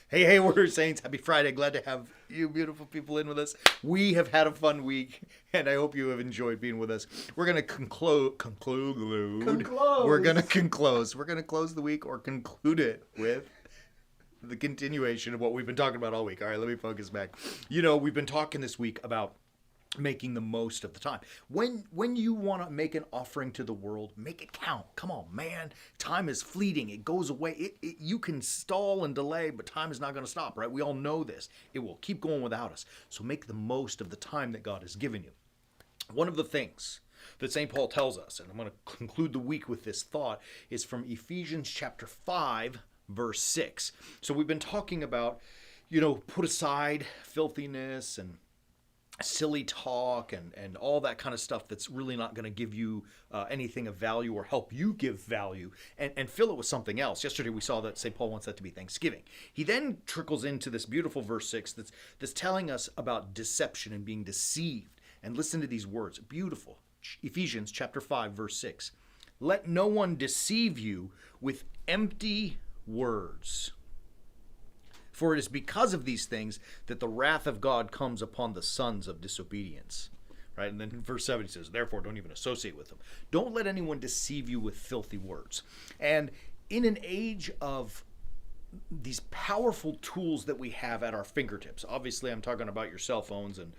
Hey, Warrior Saints. Happy Friday. Glad to have you beautiful people in with us. We have had a fun week, and I hope you have enjoyed being with us. We're going to conclude. We're going to conclose. We're going to close the week or conclude it with the continuation of what we've been talking about all week. All right, let me focus back. We've been talking this week about making the most of the time. When you want to make an offering to the world, make it count. Come on, man. Time is fleeting. It goes away. You can stall and delay, but time is not going to stop, right? We all know this. It will keep going without us. So make the most of the time that God has given you. One of the things that St. Paul tells us, and I'm going to conclude the week with this thought, is from Ephesians chapter 5, verse 6. So we've been talking about, put aside filthiness and silly talk and all that kind of stuff that's really not going to give you anything of value or help you give value, and fill it with something else. Yesterday we saw that St. Paul wants that to be thanksgiving. He then trickles into this beautiful verse 6 that's telling us about deception and being deceived. And listen to these words. Beautiful. Ephesians chapter 5, verse 6. Let no one deceive you with empty words. For it is because of these things that the wrath of God comes upon the sons of disobedience. Right? And then in verse 7 he says, therefore don't even associate with them. Don't let anyone deceive you with filthy words. And in an age of these powerful tools that we have at our fingertips, obviously I'm talking about your cell phones and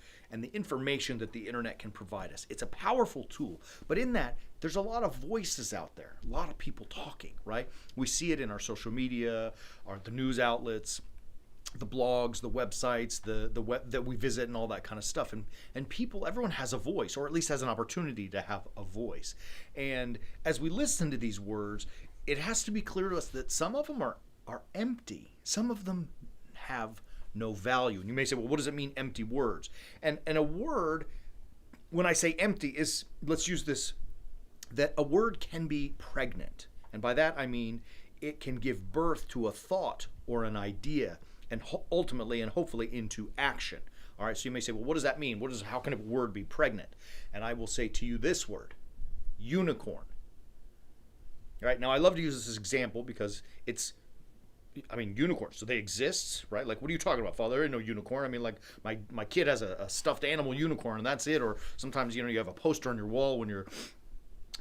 the information that the internet can provide us. It's a powerful tool. But in that, there's a lot of voices out there, a lot of people talking, right? We see it in our social media, the news outlets, the blogs, the websites, the web that we visit, and all that kind of stuff. And people, everyone has a voice, or at least has an opportunity to have a voice. And as we listen to these words, it has to be clear to us that some of them are empty. Some of them have no value. And you may say, well, what does it mean, empty words? And a word, when I say empty, is, let's use this, that a word can be pregnant. And by that I mean it can give birth to a thought or an idea, and ultimately and hopefully into action. All right, so you may say, well, what does that mean? How can a word be pregnant? And I will say to you this word, unicorn. All right, now I love to use this as an example because unicorns, so they exist, right? Like, what are you talking about, Father? There ain't no unicorn. I mean, like, my kid has a stuffed animal unicorn, and that's it. Or sometimes, you have a poster on your wall when you're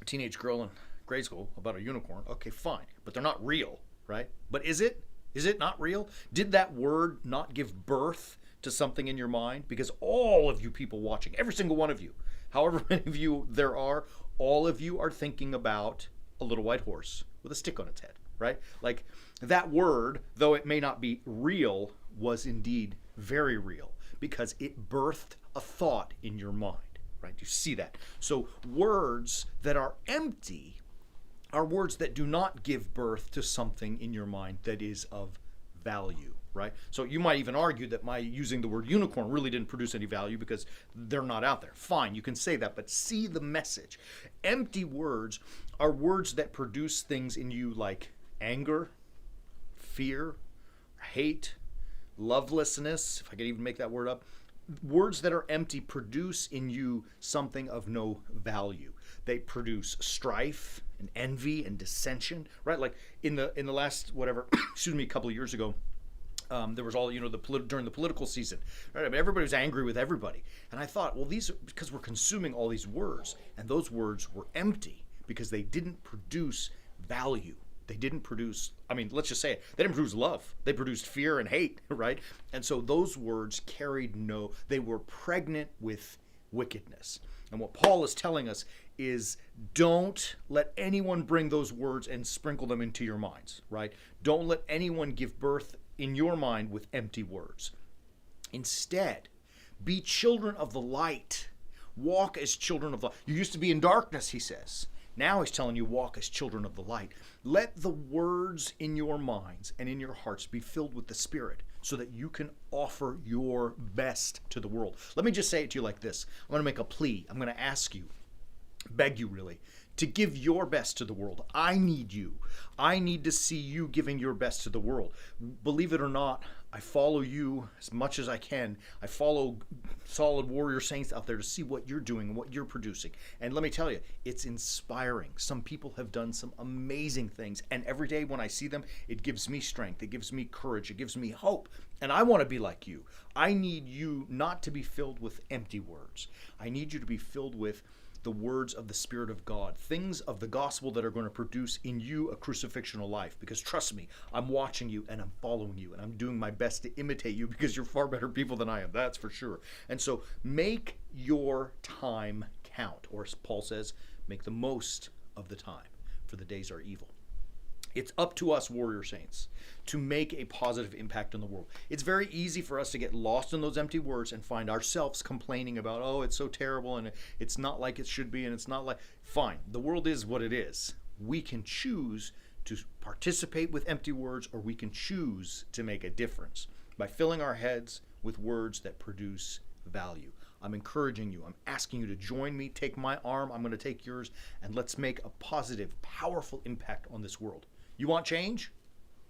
a teenage girl in grade school about a unicorn. Okay, fine, but they're not real, right? But is it? Is it not real? Did that word not give birth to something in your mind? Because all of you people watching, every single one of you, however many of you there are, all of you are thinking about a little white horse with a stick on its head, right? Like, that word, though it may not be real, was indeed very real because it birthed a thought in your mind, right? You see that? So words that are empty are words that do not give birth to something in your mind that is of value, right? So you might even argue that my using the word unicorn really didn't produce any value because they're not out there. Fine, you can say that, but see the message. Empty words are words that produce things in you like anger, fear, hate, lovelessness, if I could even make that word up. Words that are empty produce in you something of no value. They produce strife and envy and dissension, right? Like in the last a couple of years ago, there was all during the political season, right? I mean, everybody was angry with everybody, and I thought, well, these are because we're consuming all these words, and those words were empty because they didn't produce value. They didn't produce, let's just say it, they didn't produce love. They produced fear and hate, right? And so those words they were pregnant with wickedness. And what Paul is telling us is don't let anyone bring those words and sprinkle them into your minds, right? Don't let anyone give birth in your mind with empty words. Instead, be children of the light. Walk as children of the light. You used to be in darkness, he says. Now he's telling you, walk as children of the light. Let the words in your minds and in your hearts be filled with the Spirit so that you can offer your best to the world. Let me just say it to you like this. I'm going to make a plea. I'm going to ask you, beg you really, to give your best to the world. I need you. I need to see you giving your best to the world. Believe it or not, I follow you as much as I can. I follow solid warrior saints out there to see what you're doing and what you're producing. And let me tell you, it's inspiring. Some people have done some amazing things. And every day when I see them, it gives me strength. It gives me courage. It gives me hope. And I want to be like you. I need you not to be filled with empty words. I need you to be filled with the words of the Spirit of God, things of the gospel that are going to produce in you a crucifixional life. Because trust me, I'm watching you and I'm following you and I'm doing my best to imitate you because you're far better people than I am. That's for sure. And so make your time count. Or as Paul says, make the most of the time, for the days are evil. It's up to us, warrior saints, to make a positive impact on the world. It's very easy for us to get lost in those empty words and find ourselves complaining about, oh, it's so terrible and it's not like it should be and it's not like... Fine, the world is what it is. We can choose to participate with empty words, or we can choose to make a difference by filling our heads with words that produce value. I'm encouraging you. I'm asking you to join me. Take my arm. I'm going to take yours, and let's make a positive, powerful impact on this world. You want change?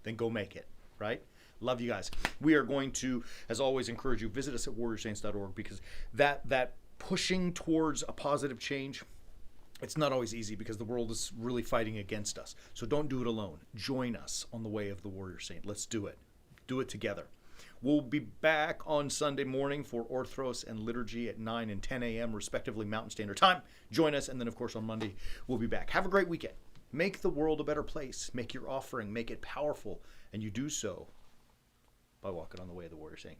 Then go make it, right? Love you guys. We are going to, as always, encourage you, visit us at warriorsaints.org, because that pushing towards a positive change, it's not always easy because the world is really fighting against us. So don't do it alone. Join us on the way of the warrior saint. Let's do it. Do it together. We'll be back on Sunday morning for Orthros and Liturgy at 9 and 10 a.m. respectively, Mountain Standard Time. Join us, and then, of course, on Monday, we'll be back. Have a great weekend. Make the world a better place. Make your offering. Make it powerful. And you do so by walking on the way of the warrior saint.